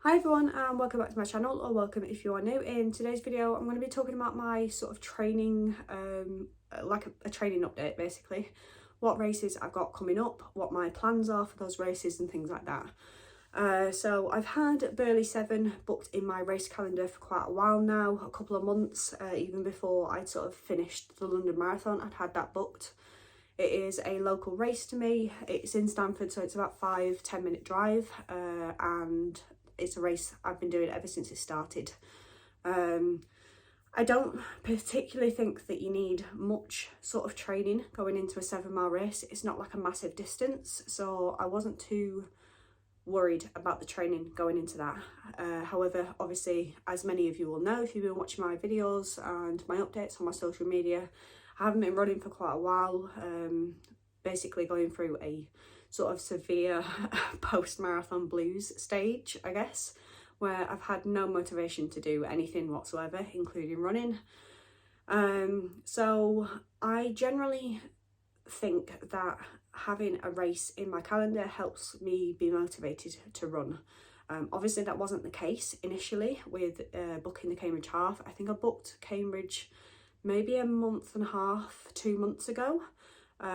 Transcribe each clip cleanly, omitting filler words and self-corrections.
Hi everyone and welcome back to my channel, or welcome if you are new. In today's video I'm going to be talking about my sort of training, like a training update basically. What races I've got coming up, what my plans are for those races and things like that. So I've had Burley 7 booked in my race calendar for quite a while now, a couple of months, even before I'd sort of finished the London Marathon. I'd had that booked. It is a local race to me. It's in Stamford, so it's about 5-10 minute drive, and it's a race I've been doing ever since it started. I don't particularly think that you need much sort of training going into a 7 mile race. It's not like a massive distance, so I wasn't too worried about the training going into that. However, obviously, as many of you will know if you've been watching my videos and my updates on my social media, I haven't been running for quite a while, basically going through a sort of severe post-marathon blues stage, I guess, where I've had no motivation to do anything whatsoever, including running. So I generally think that having a race in my calendar helps me be motivated to run. Obviously that wasn't the case initially with booking the Cambridge Half. I think I booked Cambridge maybe a month and a half, 2 months ago,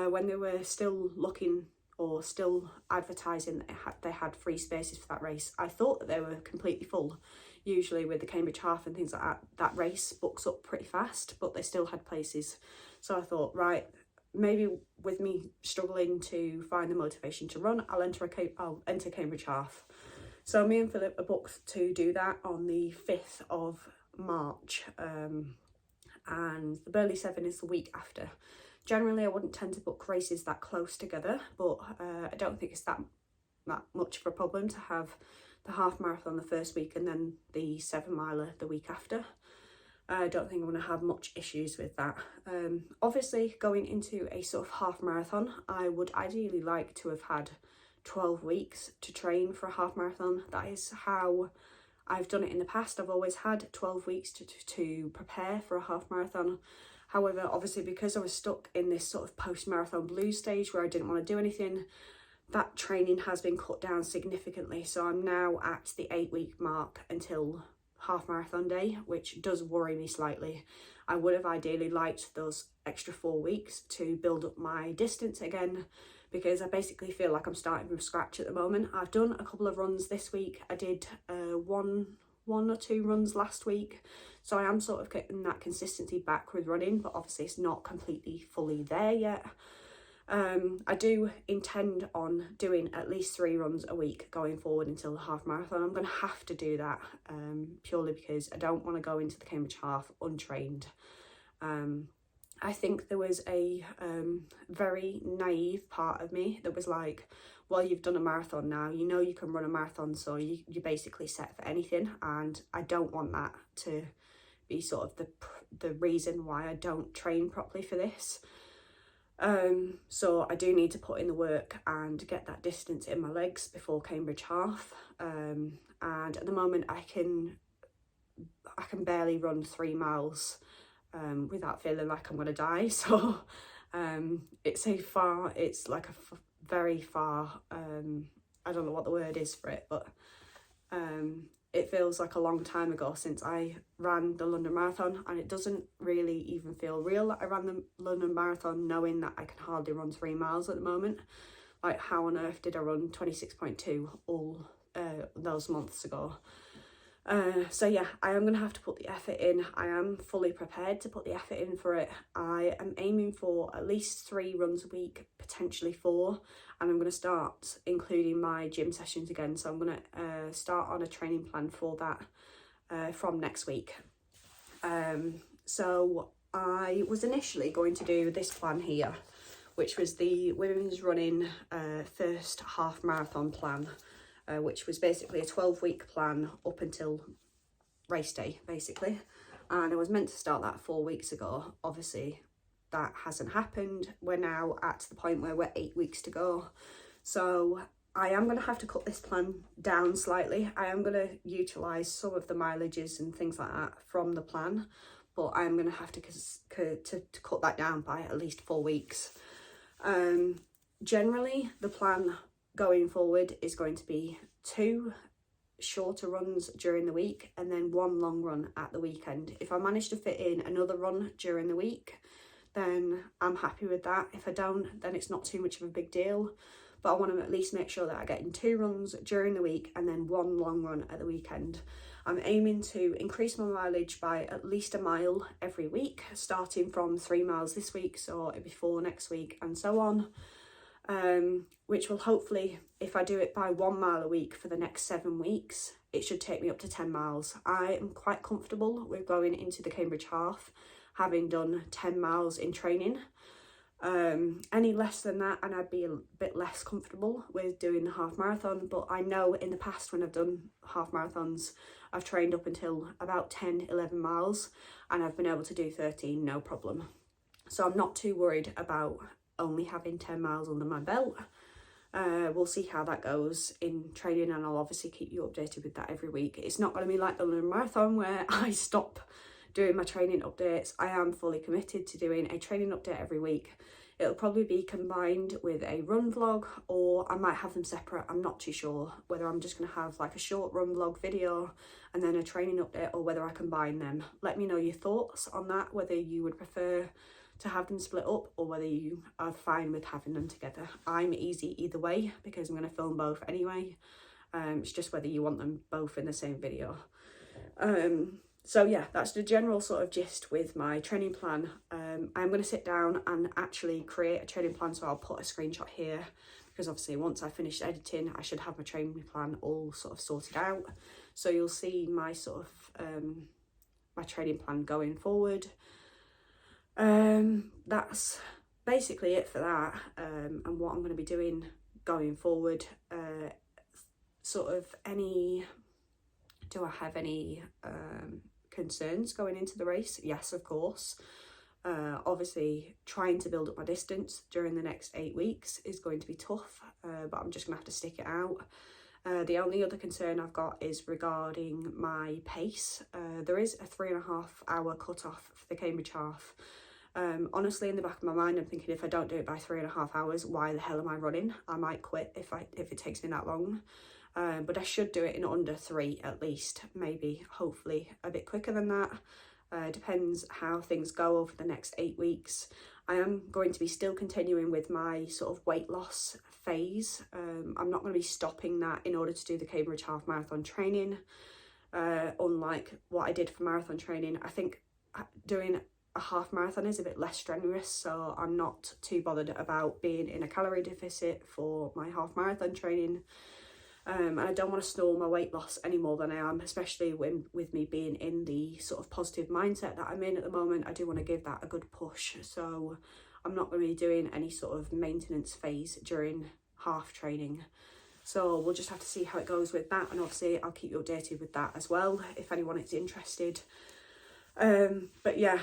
when they were still looking or still advertising that they had free spaces for that race. I thought that they were completely full. Usually with the Cambridge Half and things like that, that race books up pretty fast, but they still had places. So I thought, right, maybe with me struggling to find the motivation to run, I'll enter Cambridge Half. So me and Philip are booked to do that on the 5th of March, and the Burley 7 is the week after. Generally, I wouldn't tend to book races that close together, but I don't think it's that much of a problem to have the half marathon the first week and then the 7 miler the week after. I don't think I'm going to have much issues with that. Obviously, going into a sort of half marathon, I would ideally like to have had 12 weeks to train for a half marathon. That is how I've done it in the past. I've always had 12 weeks to prepare for a half marathon. However, obviously, because I was stuck in this sort of post-marathon blues stage where I didn't want to do anything, that training has been cut down significantly. So I'm now at the 8-week mark until half marathon day, which does worry me slightly. I would have ideally liked those extra 4 weeks to build up my distance again, because I basically feel like I'm starting from scratch at the moment. I've done a couple of runs this week. I did one or two runs last week, so I am sort of getting that consistency back with running, but obviously it's not completely fully there yet. I do intend on doing at least 3 runs a week going forward until the half marathon. I'm going to have to do that, purely because I don't want to go into the Cambridge Half untrained. I think there was a very naive part of me that was like, well, you've done a marathon now, you know you can run a marathon, so you're basically set for anything. And I don't want that to be sort of the reason why I don't train properly for this. So I do need to put in the work and get that distance in my legs before Cambridge Half. And at the moment I can barely run 3 miles without feeling like I'm gonna die. So it's like a very far, I don't know what the word is for it, but it feels like a long time ago since I ran the London Marathon, and it doesn't really even feel real that I ran the London Marathon knowing that I can hardly run 3 miles at the moment. Like, how on earth did I run 26.2 all those months ago? So yeah, I am going to have to put the effort in. I am fully prepared to put the effort in for it. I am aiming for at least 3 runs a week, potentially 4, and I'm going to start including my gym sessions again. So I'm going to start on a training plan for that from next week. So I was initially going to do this plan here, which was the Women's Running first half marathon plan. Which was basically a 12-week plan up until race day, basically. And I was meant to start that 4 weeks ago. Obviously, that hasn't happened. We're now at the point where we're 8 weeks to go. So I am going to have to cut this plan down slightly. I am going to utilise some of the mileages and things like that from the plan, but I'm going to have to cut that down by at least 4 weeks. Generally, the plan going forward is going to be 2 shorter runs during the week and then 1 long run at the weekend. If I manage to fit in another run during the week, then I'm happy with that. If I don't, then it's not too much of a big deal. But I want to at least make sure that I get in 2 runs during the week and then 1 long run at the weekend. I'm aiming to increase my mileage by at least a mile every week, starting from 3 miles this week, so it'll be 4 next week and so on. Which will hopefully, if I do it by 1 mile a week for the next 7 weeks, it should take me up to 10 miles. I am quite comfortable with going into the Cambridge Half, having done 10 miles in training. Any less than that and I'd be a bit less comfortable with doing the half marathon, but I know in the past when I've done half marathons, I've trained up until about 10-11 miles and I've been able to do 13 no problem. So I'm not too worried about only having 10 miles under my belt. We'll see how that goes in training, and I'll obviously keep you updated with that every week. It's not going to be like the London Marathon where I stop doing my training updates. I am fully committed to doing a training update every week. It'll probably be combined with a run vlog, or I might have them separate. I'm not too sure whether I'm just going to have like a short run vlog video and then a training update, or whether I combine them. Let me know your thoughts on that, whether you would prefer to have them split up or whether you are fine with having them together. I'm easy either way because I'm going to film both anyway. It's just whether you want them both in the same video. So yeah, that's the general sort of gist with my training plan. I'm going to sit down and actually create a training plan, so I'll put a screenshot here because obviously once I finish editing I should have my training plan all sort of sorted out. So you'll see my sort of my training plan going forward. That's basically it for that, and what I'm going to be doing going forward. Sort of do I have any concerns going into the race? Yes, of course. Obviously trying to build up my distance during the next 8 weeks is going to be tough, but I'm just gonna have to stick it out. The only other concern I've got is regarding my pace. There is a 3.5 hour cut-off for the Cambridge Half. Honestly, in the back of my mind, I'm thinking if I don't do it by 3.5 hours, why the hell am I running? I might quit if it takes me that long. But I should do it in under 3 at least, maybe, hopefully a bit quicker than that. Depends how things go over the next 8 weeks. I am going to be still continuing with my sort of weight loss phase. I'm not going to be stopping that in order to do the Cambridge Half Marathon training. Unlike what I did for marathon training, I think doing a half marathon is a bit less strenuous, so I'm not too bothered about being in a calorie deficit for my half marathon training. And I don't want to snore my weight loss any more than I am, especially with me being in the sort of positive mindset that I'm in at the moment. I do want to give that a good push, so I'm not going to be doing any sort of maintenance phase during half training. So we'll just have to see how it goes with that, and obviously I'll keep you updated with that as well if anyone is interested. But yeah,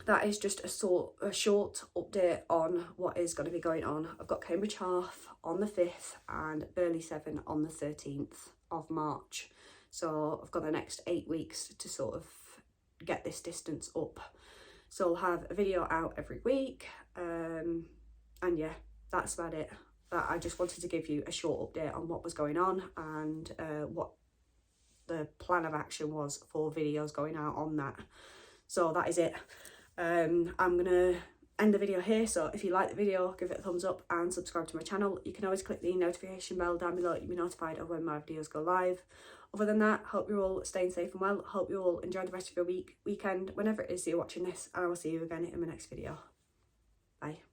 that is just a short update on what is going to be going on. I've got Cambridge Half on the 5th and Burley 7 on the 13th of March. So I've got the next 8 weeks to sort of get this distance up. So I'll have a video out every week. And yeah, that's about it. But I just wanted to give you a short update on what was going on and what the plan of action was for videos going out on that. So that is it. I'm gonna end the video here, so if you like the video, give it a thumbs up and subscribe to my channel. You can always click the notification bell down below to be notified of when my videos go live. Other than that, hope you're all staying safe and well. Hope you all enjoy the rest of your weekend, whenever it is that you're watching this, and I will see you again in my next video. Bye.